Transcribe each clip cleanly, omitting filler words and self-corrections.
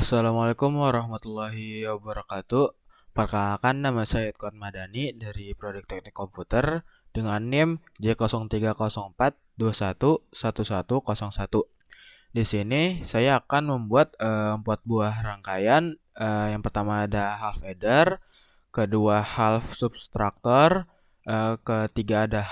Assalamualaikum warahmatullahi wabarakatuh. Perkenalkan, nama saya Edkon Madani dari Proyek Teknik Komputer dengan NIM J0304211101. Di sini saya akan membuat 4 buah rangkaian. Yang pertama ada half adder, kedua half subtractor, ketiga ada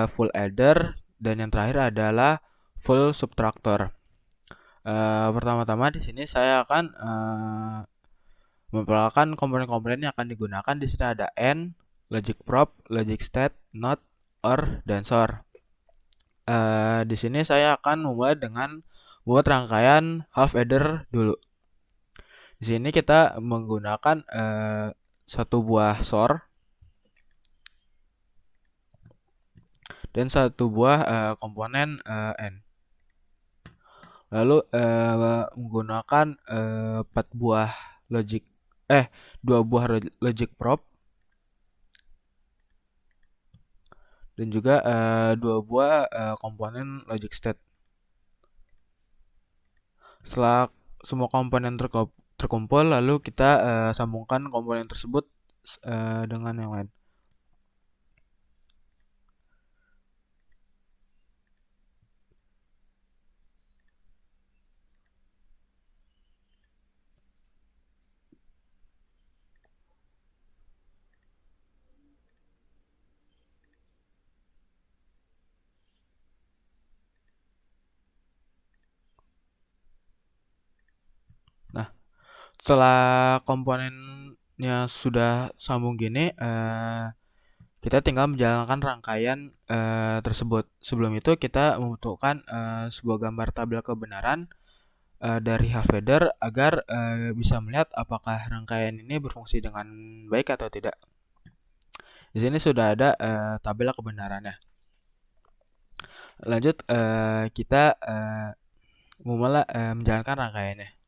full adder, dan yang terakhir adalah full subtractor. Pertama-tama di sini saya akan memperkenalkan komponen-komponen yang akan digunakan. Di sini ada AND, logic prop, logic state, not, OR, dan SOR. Di sini saya akan memulai dengan membuat rangkaian half adder dulu. Di sini kita menggunakan satu buah SOR dan satu buah komponen AND. Lalu menggunakan 4 buah logic 2 buah logic prop dan juga 2 buah komponen logic state. Setelah semua komponen terkumpul, lalu kita sambungkan komponen tersebut dengan yang lain. Nah, setelah komponennya sudah sambung gini, kita tinggal menjalankan rangkaian tersebut. Sebelum itu kita membutuhkan sebuah gambar tabel kebenaran dari half adder agar bisa melihat apakah rangkaian ini berfungsi dengan baik atau tidak. Di sini sudah ada tabel kebenarannya. Lanjut, kita memulai menjalankan rangkaiannya.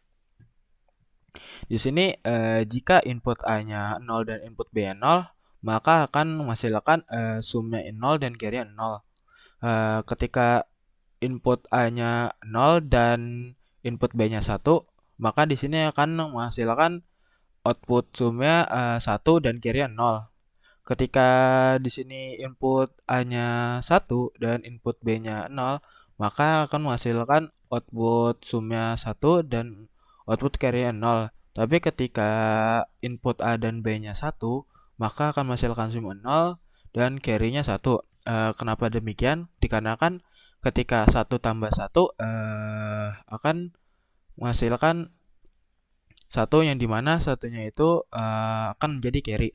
Di sini jika input A-nya 0 dan input B-nya 0, maka akan menghasilkan sumnya 0 dan carry-nya 0. Ketika input A-nya 0 dan input B-nya 1, maka di sini akan menghasilkan output sumnya 1 dan carry-nya 0. Ketika di sini input A-nya 1 dan input B-nya 0, maka akan menghasilkan output sumnya 1 dan output carry-nya 0. Tapi ketika input A dan B-nya 1, maka akan menghasilkan sum 0 dan carry-nya 1. Kenapa demikian? Dikarenakan ketika 1 tambah 1 akan menghasilkan 1 yang dimana satunya itu akan menjadi carry.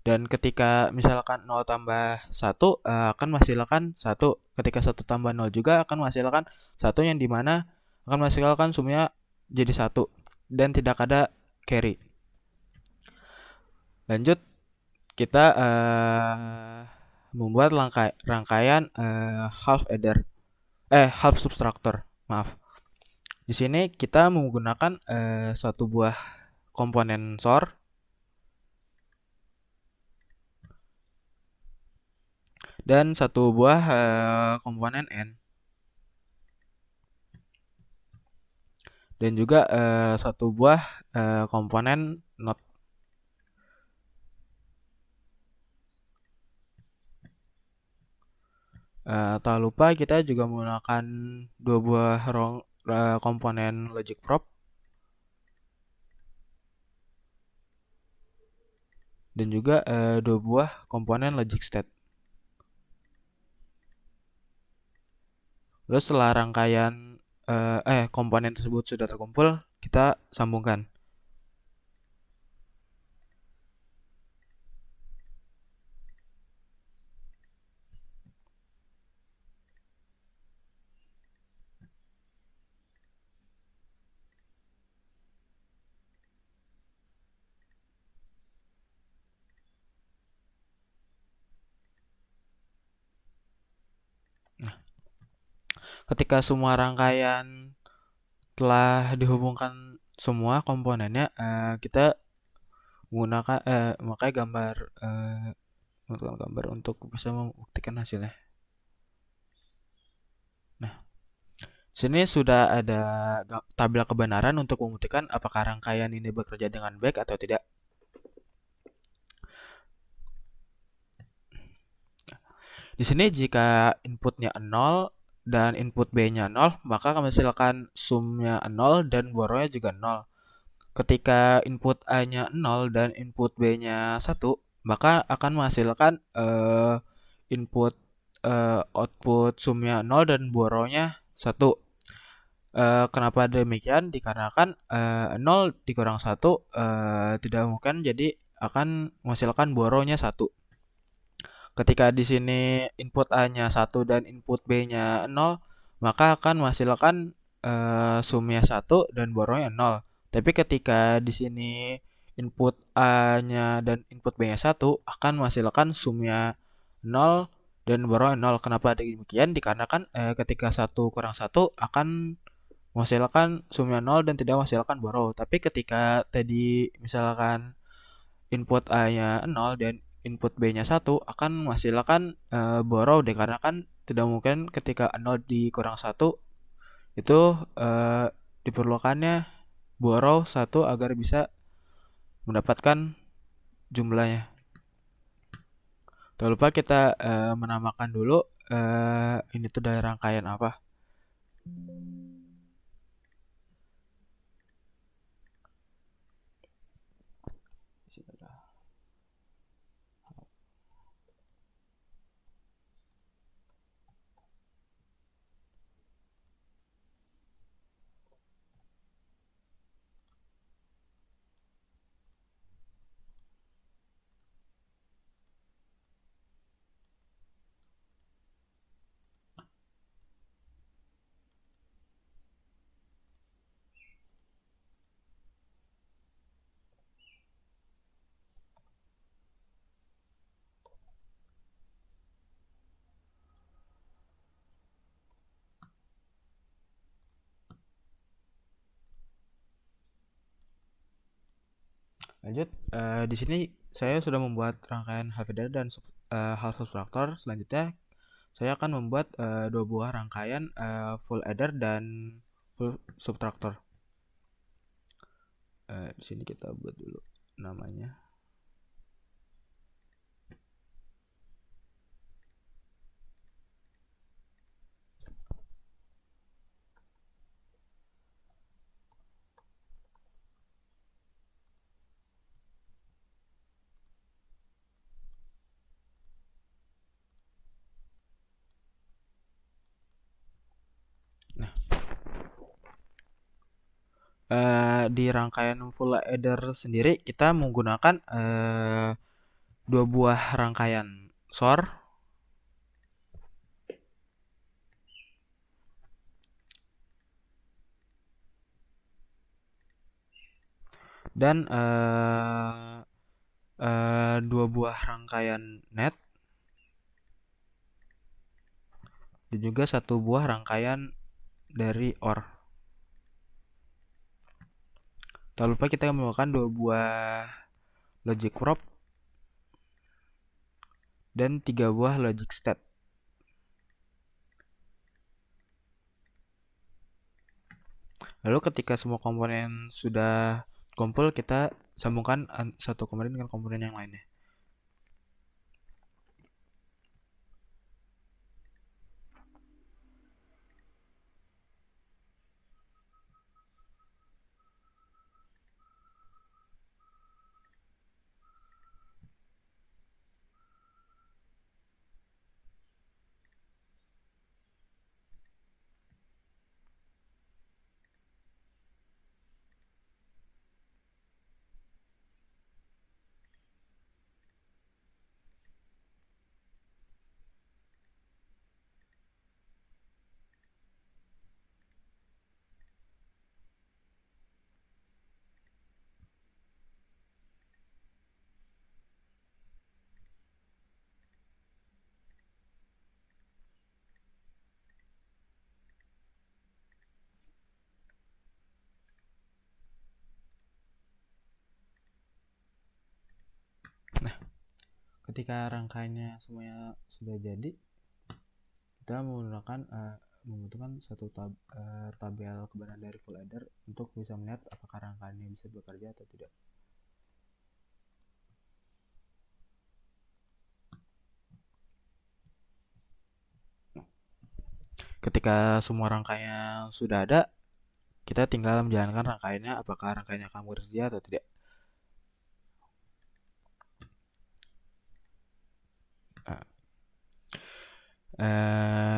Dan ketika misalkan 0 tambah 1 akan menghasilkan 1. Ketika 1 tambah 0 juga akan menghasilkan 1 yang dimana akan menghasilkan sumnya jadi 1 dan tidak ada carry. Lanjut, kita membuat rangkaian half subtractor. Maaf. Di sini kita menggunakan satu buah komponen SOR dan satu buah komponen AND. Dan juga satu buah komponen NOT. Tak lupa kita juga menggunakan 2 buah komponen logic prop dan juga 2 buah komponen logic state. Lalu setelah rangkaian komponen tersebut sudah terkumpul, kita sambungkan. Nah, ketika semua rangkaian telah dihubungkan semua komponennya, kita menggunakan memakai gambar untuk bisa membuktikan hasilnya. Nah, Sini sudah ada tabel kebenaran untuk membuktikan apakah rangkaian ini bekerja dengan baik atau tidak. Di sini jika inputnya 0 dan input B-nya 0, maka menghasilkan sumnya 0 dan borongnya juga 0. Ketika input A-nya 0 dan input B-nya 1, maka akan menghasilkan input output sumnya 0 dan borongnya 1. Kenapa demikian? Dikarenakan 0 dikurang 1 tidak mungkin, jadi akan menghasilkan borongnya 1. Ketika di sini input A-nya 1 dan input B-nya 0, maka akan menghasilkan sumnya 1 dan borongnya 0. Tapi ketika di sini input A-nya dan input B-nya 1 akan menghasilkan sumnya 0 dan borongnya 0. Kenapa demikian? Dikarenakan ketika 1 kurang 1 akan menghasilkan sumnya 0 dan tidak menghasilkan borong. Tapi ketika tadi misalkan input A-nya 0 dan input B-nya 1 akan menghasilkan borrow, dikarenakan tidak mungkin ketika 0 dikurang 1 itu diperlukannya borrow 1 agar bisa mendapatkan jumlahnya. Tak lupa kita menamakan dulu ini tuh dari rangkaian apa. Lanjut, di sini saya sudah membuat rangkaian half adder dan half subtractor. Selanjutnya saya akan membuat dua buah rangkaian full adder dan full subtractor. Di sini kita buat dulu namanya. Nah, di rangkaian full adder sendiri kita menggunakan dua buah rangkaian XOR dan dua buah rangkaian NET dan juga satu buah rangkaian dari OR. Tak lupa kita menggunakan dua buah logic prop dan tiga buah logic state. Lalu ketika semua komponen sudah kumpul, kita sambungkan satu komponen dengan komponen yang lainnya. Nah, ketika rangkaiannya semuanya sudah jadi, kita menggunakan membutuhkan satu tabel kebenaran dari full adder untuk bisa melihat apakah rangkaiannya bisa bekerja atau tidak. Ketika semua rangkaian sudah ada, kita tinggal menjalankan rangkaiannya, apakah rangkaiannya akan bekerja atau tidak.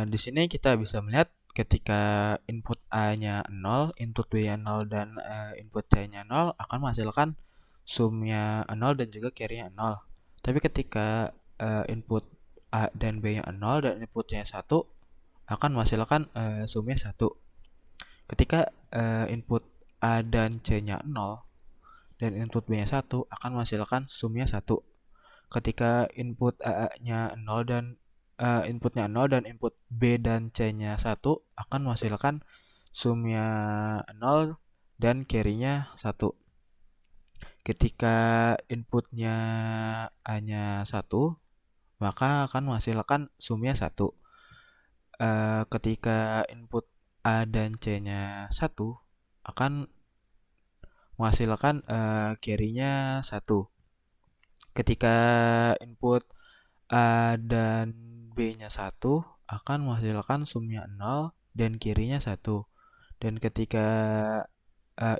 Di sini kita bisa melihat ketika input A-nya 0, input B-nya 0, dan input C-nya 0 akan menghasilkan sumnya 0 dan juga carry-nya 0. Tapi ketika input A dan B-nya 0 dan inputnya 1 akan menghasilkan sumnya 1. Ketika input A dan C-nya 0 dan input B-nya 1 akan menghasilkan sumnya 1. Ketika input A-nya 0 dan inputnya 0 dan input B dan C-nya 1 akan menghasilkan sumnya 0 dan carry-nya 1. Ketika inputnya A-nya 1, maka akan menghasilkan sumnya 1. Ketika input A dan C-nya 1 akan menghasilkan carry-nya 1. Ketika input A dan B-nya 1 akan menghasilkan sumnya 0 dan carry-nya 1. Dan ketika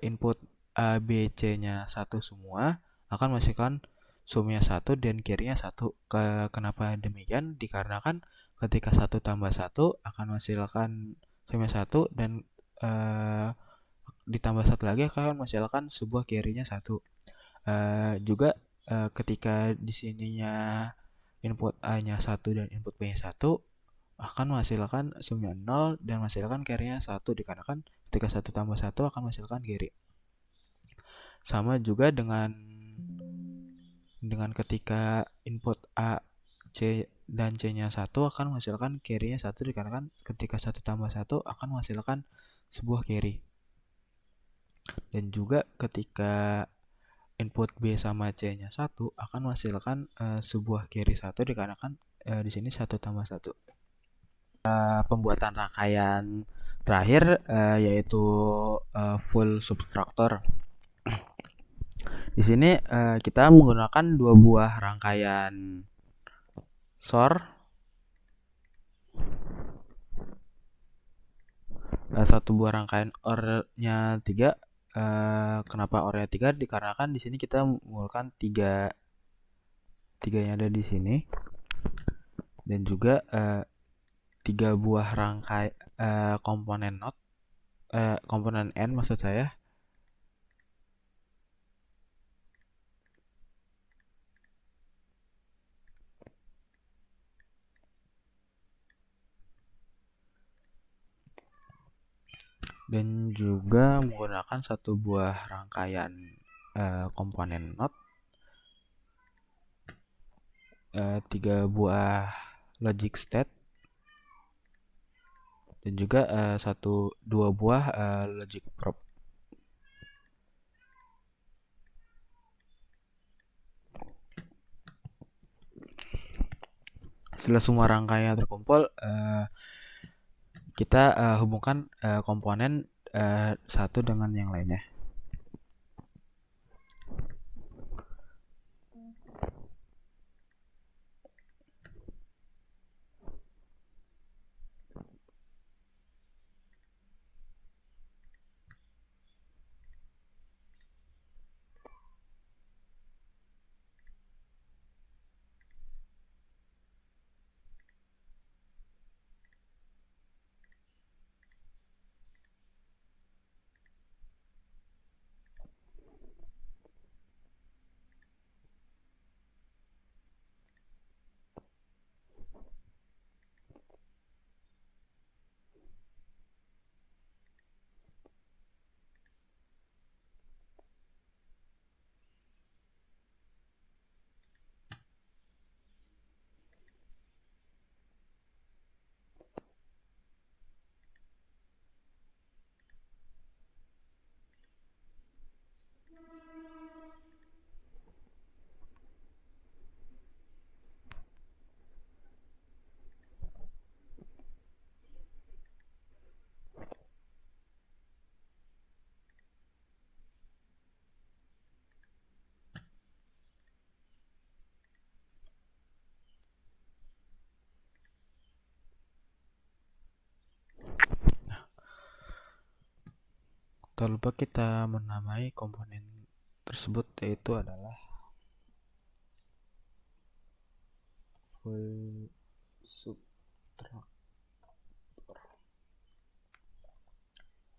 input A, B, C-nya 1 semua akan menghasilkan sumnya 1 dan carry-nya 1. Kenapa demikian? Dikarenakan ketika 1 tambah 1 akan menghasilkan sumnya 1 dan ditambah 1 lagi akan menghasilkan sebuah carry-nya 1. Juga ketika di sininya input A-nya 1 dan input B-nya 1 akan menghasilkan sumnya 0 dan menghasilkan carry-nya 1 dikarenakan ketika 1 tambah 1 akan menghasilkan carry. Sama juga dengan ketika input A, C dan C-nya 1 akan menghasilkan carry-nya 1 dikarenakan ketika 1 tambah 1 akan menghasilkan sebuah carry. Dan juga ketika input B sama C-nya 1 akan menghasilkan sebuah carry 1 dikarenakan di sini 1 tambah 1. Pembuatan rangkaian terakhir yaitu full subtractor. Di sini kita menggunakan dua buah rangkaian SOR, satu buah rangkaian OR-nya 3. Kenapa OR-nya 3? Dikarenakan di sini kita menggunakan tiga yang ada di sini, dan juga 3 buah rangkai komponen NOT, komponen N maksud saya. Dan juga menggunakan satu buah rangkaian komponen NOT, 3 buah logic state, dan juga 2 buah logic probe. Setelah semua rangkaian terkumpul, kita hubungkan komponen satu dengan yang lainnya. Tak lupa kita menamai komponen tersebut, yaitu adalah full subtractor.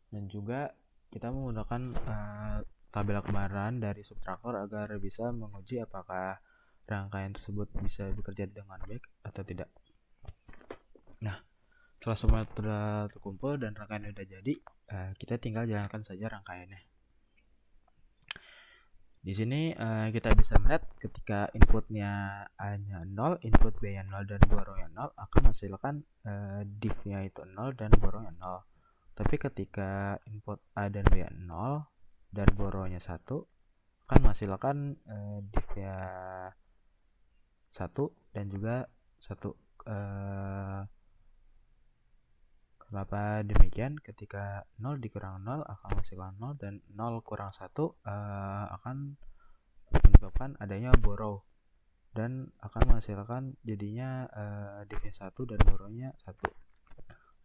Dan juga kita menggunakan tabel kembaran dari subtraktor agar bisa menguji apakah rangkaian tersebut bisa bekerja dengan baik atau tidak. Nah, setelah semua sudah terkumpul dan rangkaian sudah jadi, kita tinggal jalankan saja rangkaiannya. Di sini kita bisa melihat ketika inputnya A-nya 0, input B-nya 0, dan borongnya 0 akan menghasilkan div-nya itu 0 dan borongnya 0. Tapi ketika input A dan B 0 dan borongnya 1 akan menghasilkan div-nya 1 dan juga 1. Kenapa demikian? Ketika 0 dikurang 0 akan menghasilkan 0 dan 0 kurang 1 akan menyebabkan adanya borrow dan akan menghasilkan jadinya div-nya 1 dan borongnya 1.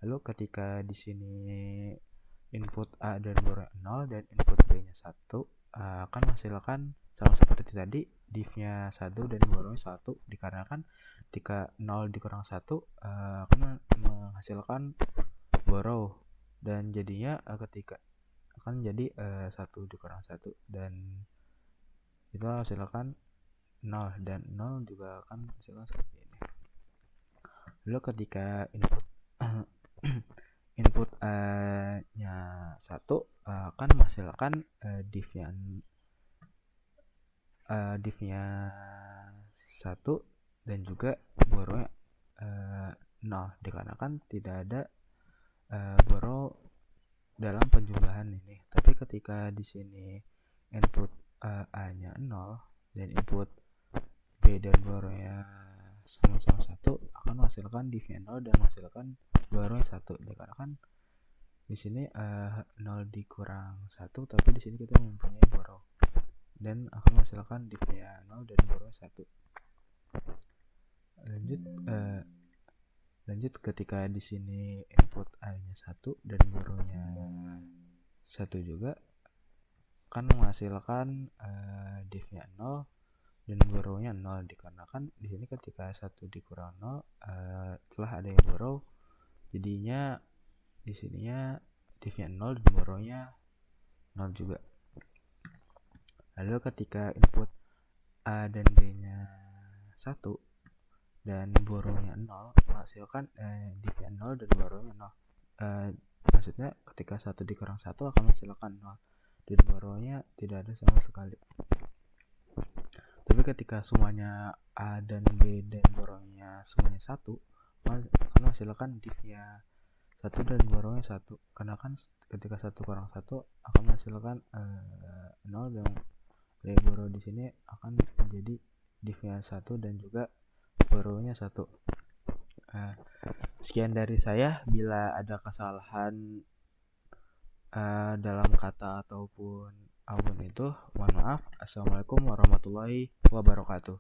Lalu ketika di sini input A dan borongnya 0 dan input B-nya 1 akan menghasilkan sama seperti tadi, div-nya 1 dan borongnya 1, dikarenakan ketika 0 dikurang 1 akan menghasilkan borrow dan jadinya ketika akan jadi 1 dikurang 1 dan itu hasilkan 0 dan 0 juga akan hasilkan seperti ini. Lalu ketika input A-nya 1 akan menghasilkan div-nya 1 dan juga borongnya 0, dikarenakan tidak ada borrow dalam penjumlahan ini. Tapi ketika di sini input A-nya 0 dan input B dan borongnya sama-sama 1 akan menghasilkan div-nya 0 dan menghasilkan borongnya 1, dikarenakan di sini 0 dikurang 1, tapi di sini kita mempunyai borrow dan akan menghasilkan div-nya 0 dan borongnya 1. Lanjut ketika di sini input A-nya 1 dan borongnya 1 juga akan menghasilkan div-nya 0 dan borrownya 0, dikarenakan di sini ketika 1 dikurang 0 telah ada yang borrow, jadinya di sininya div-nya 0 dan borrownya 0 juga. Lalu ketika input A dan B-nya 1 dan borrownya 0 menghasilkan div-nya 0 dan borrownya 0. Maksudnya ketika 1 dikurang 1 akan menghasilkan 0 dan borrownya tidak ada sama sekali. Tapi ketika semuanya A dan B dan borongnya semuanya 1 akan menghasilkan div-nya 1 dan borongnya 1. Karena kan ketika 1 kurang 1 akan menghasilkan 0 dan dari borrow di sini akan menjadi div-nya 1 dan juga borrownya 1. Sekian dari saya. Bila ada kesalahan dalam kata ataupun apapun itu, mohon maaf. Assalamualaikum warahmatullahi wabarakatuh.